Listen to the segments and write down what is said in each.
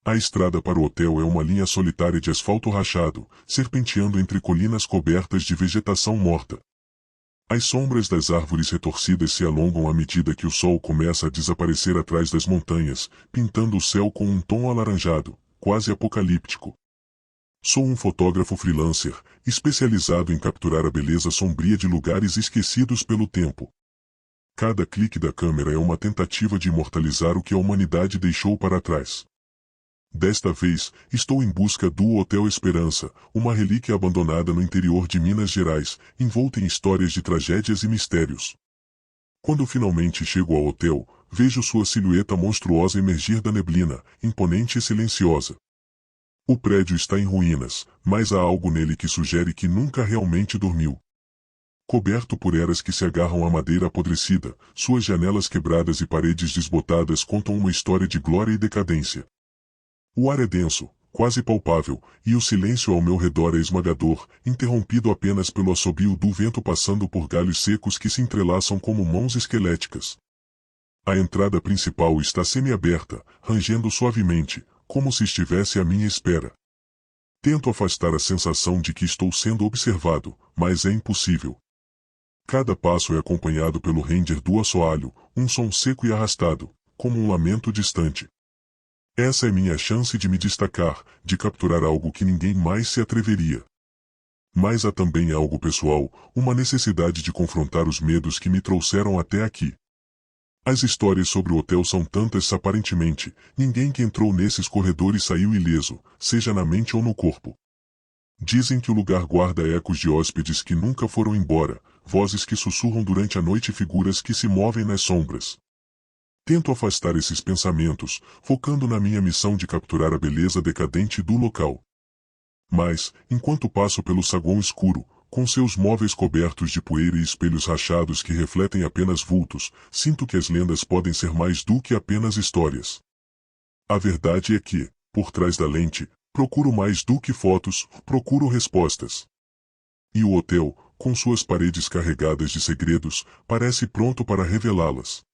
A estrada para o hotel é uma linha solitária de asfalto rachado, serpenteando entre colinas cobertas de vegetação morta. As sombras das árvores retorcidas se alongam à medida que o sol começa a desaparecer atrás das montanhas, pintando o céu com um tom alaranjado, quase apocalíptico. Sou um fotógrafo freelancer, especializado em capturar a beleza sombria de lugares esquecidos pelo tempo. Cada clique da câmera é uma tentativa de imortalizar o que a humanidade deixou para trás. Desta vez, estou em busca do Hotel Esperança, uma relíquia abandonada no interior de Minas Gerais, envolta em histórias de tragédias e mistérios. Quando finalmente chego ao hotel, vejo sua silhueta monstruosa emergir da neblina, imponente e silenciosa. O prédio está em ruínas, mas há algo nele que sugere que nunca realmente dormiu. Coberto por eras que se agarram à madeira apodrecida, suas janelas quebradas e paredes desbotadas contam uma história de glória e decadência. O ar é denso, quase palpável, e o silêncio ao meu redor é esmagador, interrompido apenas pelo assobio do vento passando por galhos secos que se entrelaçam como mãos esqueléticas. A entrada principal está semiaberta, rangendo suavemente, como se estivesse à minha espera. Tento afastar a sensação de que estou sendo observado, mas é impossível. Cada passo é acompanhado pelo render do assoalho, um som seco e arrastado, como um lamento distante. Essa é minha chance de me destacar, de capturar algo que ninguém mais se atreveria. Mas há também algo pessoal, uma necessidade de confrontar os medos que me trouxeram até aqui. As histórias sobre o hotel são tantas aparentemente, ninguém que entrou nesses corredores saiu ileso, seja na mente ou no corpo. Dizem que o lugar guarda ecos de hóspedes que nunca foram embora, vozes que sussurram durante a noite e figuras que se movem nas sombras. Tento afastar esses pensamentos, focando na minha missão de capturar a beleza decadente do local. Mas, enquanto passo pelo saguão escuro, com seus móveis cobertos de poeira e espelhos rachados que refletem apenas vultos, sinto que as lendas podem ser mais do que apenas histórias. A verdade é que, por trás da lente, procuro mais do que fotos, procuro respostas. E o hotel, com suas paredes carregadas de segredos, parece pronto para revelá-las.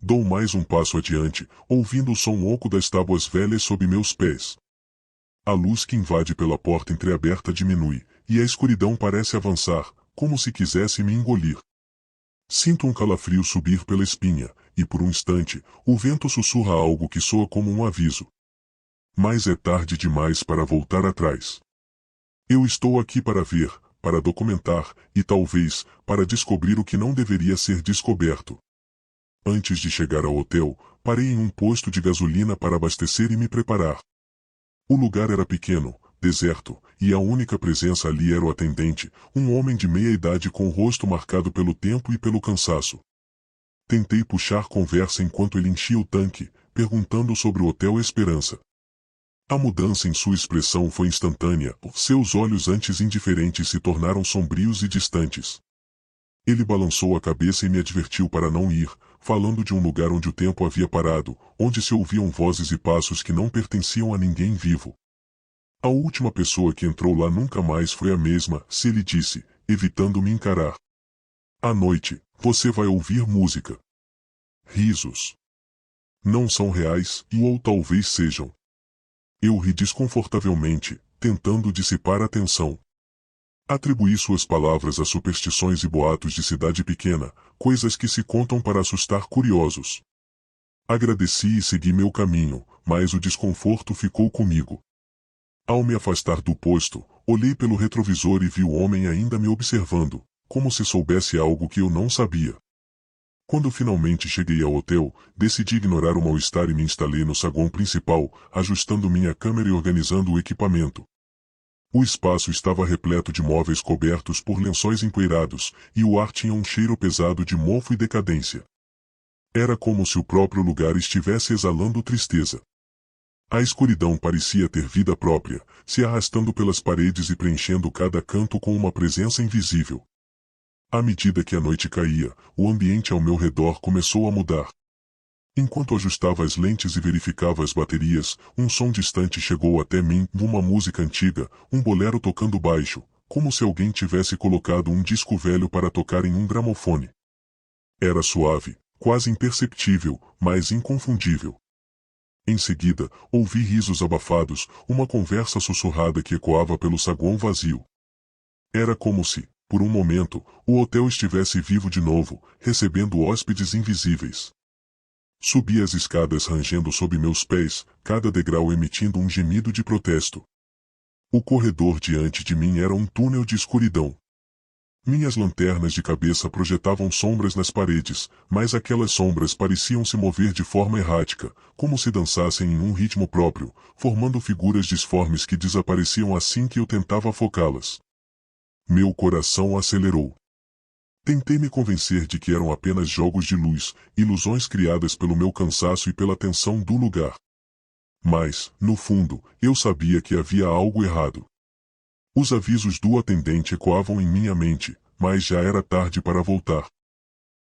Dou mais um passo adiante, ouvindo o som oco das tábuas velhas sob meus pés. A luz que invade pela porta entreaberta diminui, e a escuridão parece avançar, como se quisesse me engolir. Sinto um calafrio subir pela espinha, e por um instante, o vento sussurra algo que soa como um aviso. Mas é tarde demais para voltar atrás. Eu estou aqui para ver, para documentar, e talvez, para descobrir o que não deveria ser descoberto. Antes de chegar ao hotel, parei em um posto de gasolina para abastecer e me preparar. O lugar era pequeno, deserto, e a única presença ali era o atendente, um homem de meia idade com o rosto marcado pelo tempo e pelo cansaço. Tentei puxar conversa enquanto ele enchia o tanque, perguntando sobre o Hotel Esperança. A mudança em sua expressão foi instantânea, seus olhos antes indiferentes se tornaram sombrios e distantes. Ele balançou a cabeça e me advertiu para não ir, falando de um lugar onde o tempo havia parado, onde se ouviam vozes e passos que não pertenciam a ninguém vivo. A última pessoa que entrou lá nunca mais foi a mesma, se ele disse, evitando me encarar. À noite, você vai ouvir música. Risos. Não são reais, ou talvez sejam. Eu ri desconfortavelmente, tentando dissipar a tensão. Atribuí suas palavras a superstições e boatos de cidade pequena, coisas que se contam para assustar curiosos. Agradeci e segui meu caminho, mas o desconforto ficou comigo. Ao me afastar do posto, olhei pelo retrovisor e vi o homem ainda me observando, como se soubesse algo que eu não sabia. Quando finalmente cheguei ao hotel, decidi ignorar o mal-estar e me instalei no saguão principal, ajustando minha câmera e organizando o equipamento. O espaço estava repleto de móveis cobertos por lençóis empoeirados, e o ar tinha um cheiro pesado de mofo e decadência. Era como se o próprio lugar estivesse exalando tristeza. A escuridão parecia ter vida própria, se arrastando pelas paredes e preenchendo cada canto com uma presença invisível. À medida que a noite caía, o ambiente ao meu redor começou a mudar. Enquanto ajustava as lentes e verificava as baterias, um som distante chegou até mim, uma música antiga, um bolero tocando baixo, como se alguém tivesse colocado um disco velho para tocar em um gramofone. Era suave, quase imperceptível, mas inconfundível. Em seguida, ouvi risos abafados, uma conversa sussurrada que ecoava pelo saguão vazio. Era como se, por um momento, o hotel estivesse vivo de novo, recebendo hóspedes invisíveis. Subi as escadas rangendo sob meus pés, cada degrau emitindo um gemido de protesto. O corredor diante de mim era um túnel de escuridão. Minhas lanternas de cabeça projetavam sombras nas paredes, mas aquelas sombras pareciam se mover de forma errática, como se dançassem em um ritmo próprio, formando figuras disformes que desapareciam assim que eu tentava focá-las. Meu coração acelerou. Tentei me convencer de que eram apenas jogos de luz, ilusões criadas pelo meu cansaço e pela tensão do lugar. Mas, no fundo, eu sabia que havia algo errado. Os avisos do atendente ecoavam em minha mente, mas já era tarde para voltar.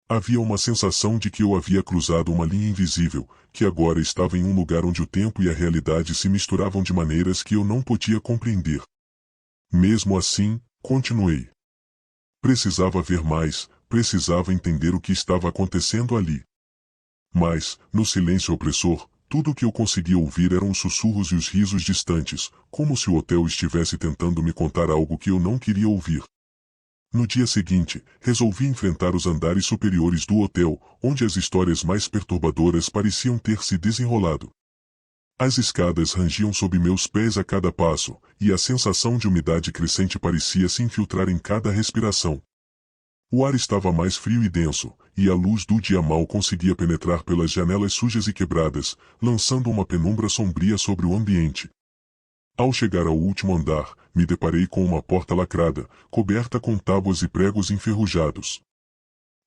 Havia uma sensação de que eu havia cruzado uma linha invisível, que agora estava em um lugar onde o tempo e a realidade se misturavam de maneiras que eu não podia compreender. Mesmo assim, continuei. Precisava ver mais, precisava entender o que estava acontecendo ali. Mas, no silêncio opressor, tudo o que eu conseguia ouvir eram os sussurros e os risos distantes, como se o hotel estivesse tentando me contar algo que eu não queria ouvir. No dia seguinte, resolvi enfrentar os andares superiores do hotel, onde as histórias mais perturbadoras pareciam ter se desenrolado. As escadas rangiam sob meus pés a cada passo, e a sensação de umidade crescente parecia se infiltrar em cada respiração. O ar estava mais frio e denso, e a luz do dia mal conseguia penetrar pelas janelas sujas e quebradas, lançando uma penumbra sombria sobre o ambiente. Ao chegar ao último andar, me deparei com uma porta lacrada, coberta com tábuas e pregos enferrujados.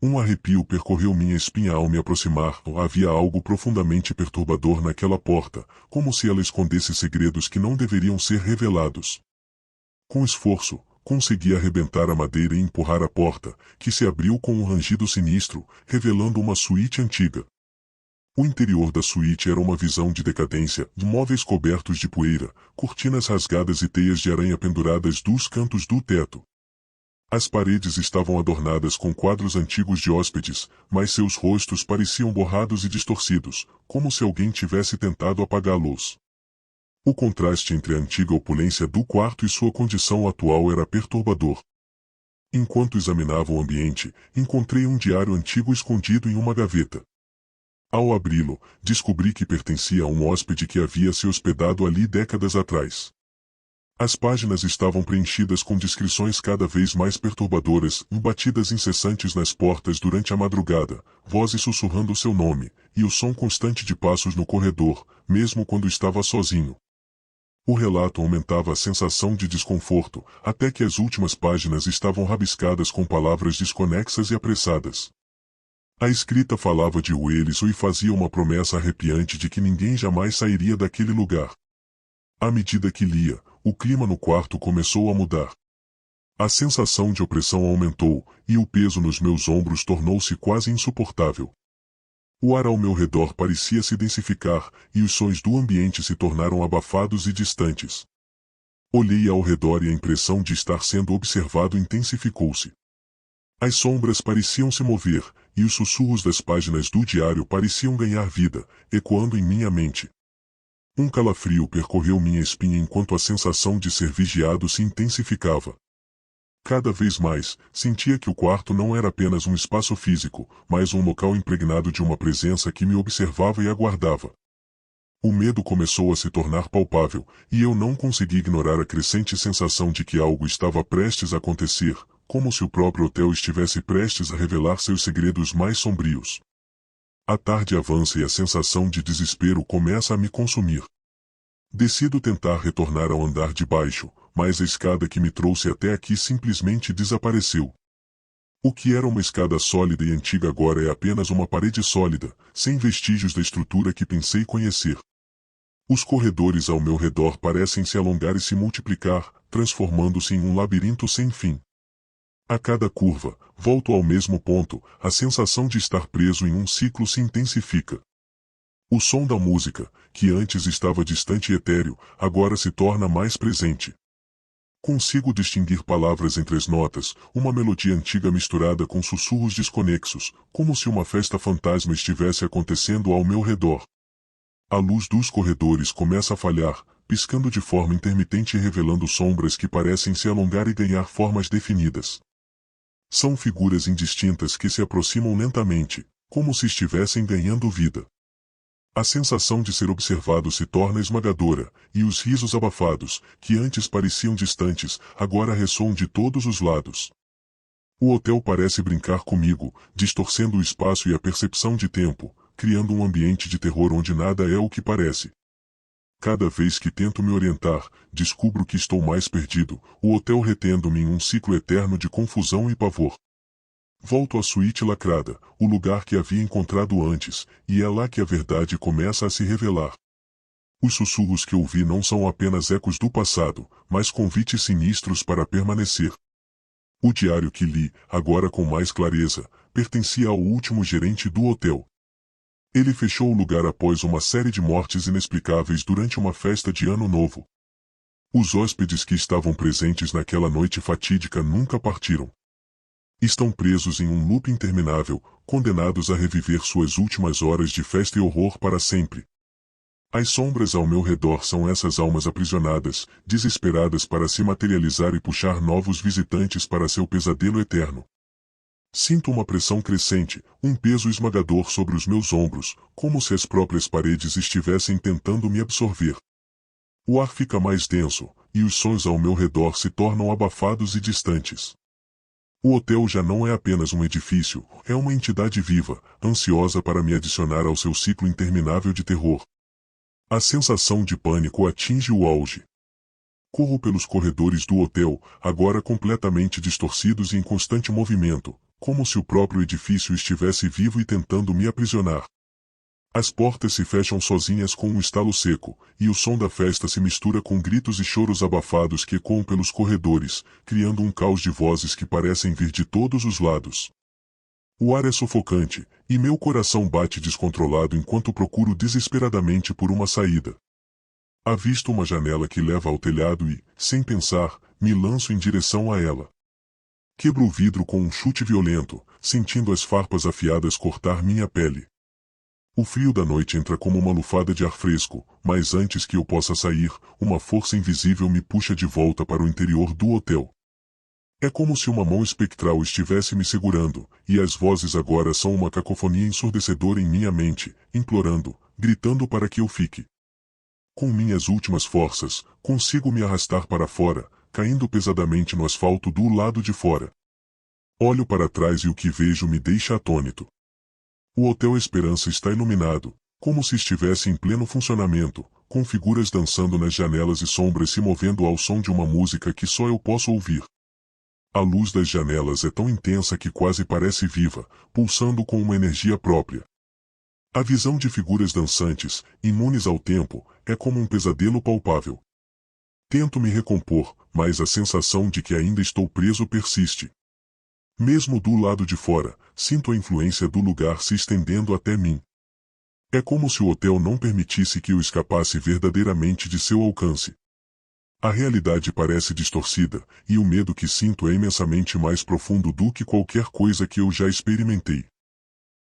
Um arrepio percorreu minha espinha ao me aproximar. Havia algo profundamente perturbador naquela porta, como se ela escondesse segredos que não deveriam ser revelados. Com esforço, consegui arrebentar a madeira e empurrar a porta, que se abriu com um rangido sinistro, revelando uma suíte antiga. O interior da suíte era uma visão de decadência, móveis cobertos de poeira, cortinas rasgadas e teias de aranha penduradas dos cantos do teto. As paredes estavam adornadas com quadros antigos de hóspedes, mas seus rostos pareciam borrados e distorcidos, como se alguém tivesse tentado apagá-los. O contraste entre a antiga opulência do quarto e sua condição atual era perturbador. Enquanto examinava o ambiente, encontrei um diário antigo escondido em uma gaveta. Ao abri-lo, descobri que pertencia a um hóspede que havia se hospedado ali décadas atrás. As páginas estavam preenchidas com descrições cada vez mais perturbadoras, batidas incessantes nas portas durante a madrugada, vozes sussurrando seu nome, e o som constante de passos no corredor, mesmo quando estava sozinho. O relato aumentava a sensação de desconforto, até que as últimas páginas estavam rabiscadas com palavras desconexas e apressadas. A escrita falava de Wilson e fazia uma promessa arrepiante de que ninguém jamais sairia daquele lugar. À medida que lia, o clima no quarto começou a mudar. A sensação de opressão aumentou, e o peso nos meus ombros tornou-se quase insuportável. O ar ao meu redor parecia se densificar, e os sons do ambiente se tornaram abafados e distantes. Olhei ao redor e a impressão de estar sendo observado intensificou-se. As sombras pareciam se mover, e os sussurros das páginas do diário pareciam ganhar vida, ecoando em minha mente. Um calafrio percorreu minha espinha enquanto a sensação de ser vigiado se intensificava. Cada vez mais, sentia que o quarto não era apenas um espaço físico, mas um local impregnado de uma presença que me observava e aguardava. O medo começou a se tornar palpável, e eu não consegui ignorar a crescente sensação de que algo estava prestes a acontecer, como se o próprio hotel estivesse prestes a revelar seus segredos mais sombrios. A tarde avança e a sensação de desespero começa a me consumir. Decido tentar retornar ao andar de baixo, mas a escada que me trouxe até aqui simplesmente desapareceu. O que era uma escada sólida e antiga agora é apenas uma parede sólida, sem vestígios da estrutura que pensei conhecer. Os corredores ao meu redor parecem se alongar e se multiplicar, transformando-se em um labirinto sem fim. A cada curva, volto ao mesmo ponto, a sensação de estar preso em um ciclo se intensifica. O som da música, que antes estava distante e etéreo, agora se torna mais presente. Consigo distinguir palavras entre as notas, uma melodia antiga misturada com sussurros desconexos, como se uma festa fantasma estivesse acontecendo ao meu redor. A luz dos corredores começa a falhar, piscando de forma intermitente e revelando sombras que parecem se alongar e ganhar formas definidas. São figuras indistintas que se aproximam lentamente, como se estivessem ganhando vida. A sensação de ser observado se torna esmagadora, e os risos abafados, que antes pareciam distantes, agora ressoam de todos os lados. O hotel parece brincar comigo, distorcendo o espaço e a percepção de tempo, criando um ambiente de terror onde nada é o que parece. Cada vez que tento me orientar, descubro que estou mais perdido, o hotel retendo-me em um ciclo eterno de confusão e pavor. Volto à suíte lacrada, o lugar que havia encontrado antes, e é lá que a verdade começa a se revelar. Os sussurros que ouvi não são apenas ecos do passado, mas convites sinistros para permanecer. O diário que li, agora com mais clareza, pertencia ao último gerente do hotel. Ele fechou o lugar após uma série de mortes inexplicáveis durante uma festa de Ano Novo. Os hóspedes que estavam presentes naquela noite fatídica nunca partiram. Estão presos em um loop interminável, condenados a reviver suas últimas horas de festa e horror para sempre. As sombras ao meu redor são essas almas aprisionadas, desesperadas para se materializar e puxar novos visitantes para seu pesadelo eterno. Sinto uma pressão crescente, um peso esmagador sobre os meus ombros, como se as próprias paredes estivessem tentando me absorver. O ar fica mais denso, e os sons ao meu redor se tornam abafados e distantes. O hotel já não é apenas um edifício, é uma entidade viva, ansiosa para me adicionar ao seu ciclo interminável de terror. A sensação de pânico atinge o auge. Corro pelos corredores do hotel, agora completamente distorcidos e em constante movimento, como se o próprio edifício estivesse vivo e tentando me aprisionar. As portas se fecham sozinhas com um estalo seco, e o som da festa se mistura com gritos e choros abafados que ecoam pelos corredores, criando um caos de vozes que parecem vir de todos os lados. O ar é sufocante, e meu coração bate descontrolado enquanto procuro desesperadamente por uma saída. Avisto uma janela que leva ao telhado e, sem pensar, me lanço em direção a ela. Quebro o vidro com um chute violento, sentindo as farpas afiadas cortar minha pele. O frio da noite entra como uma lufada de ar fresco, mas antes que eu possa sair, uma força invisível me puxa de volta para o interior do hotel. É como se uma mão espectral estivesse me segurando, e as vozes agora são uma cacofonia ensurdecedora em minha mente, implorando, gritando para que eu fique. Com minhas últimas forças, consigo me arrastar para fora, caindo pesadamente no asfalto do lado de fora. Olho para trás e o que vejo me deixa atônito. O Hotel Esperança está iluminado, como se estivesse em pleno funcionamento, com figuras dançando nas janelas e sombras se movendo ao som de uma música que só eu posso ouvir. A luz das janelas é tão intensa que quase parece viva, pulsando com uma energia própria. A visão de figuras dançantes, imunes ao tempo, é como um pesadelo palpável. Tento me recompor, mas a sensação de que ainda estou preso persiste. Mesmo do lado de fora, sinto a influência do lugar se estendendo até mim. É como se o hotel não permitisse que eu escapasse verdadeiramente de seu alcance. A realidade parece distorcida, e o medo que sinto é imensamente mais profundo do que qualquer coisa que eu já experimentei.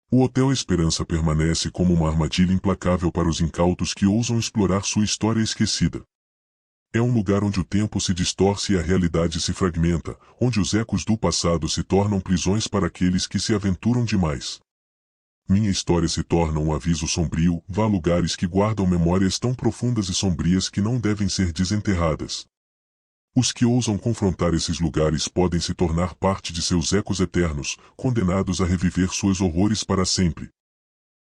O Hotel Esperança permanece como uma armadilha implacável para os incautos que ousam explorar sua história esquecida. É um lugar onde o tempo se distorce e a realidade se fragmenta, onde os ecos do passado se tornam prisões para aqueles que se aventuram demais. Minha história se torna um aviso sombrio, vá a lugares que guardam memórias tão profundas e sombrias que não devem ser desenterradas. Os que ousam confrontar esses lugares podem se tornar parte de seus ecos eternos, condenados a reviver seus horrores para sempre.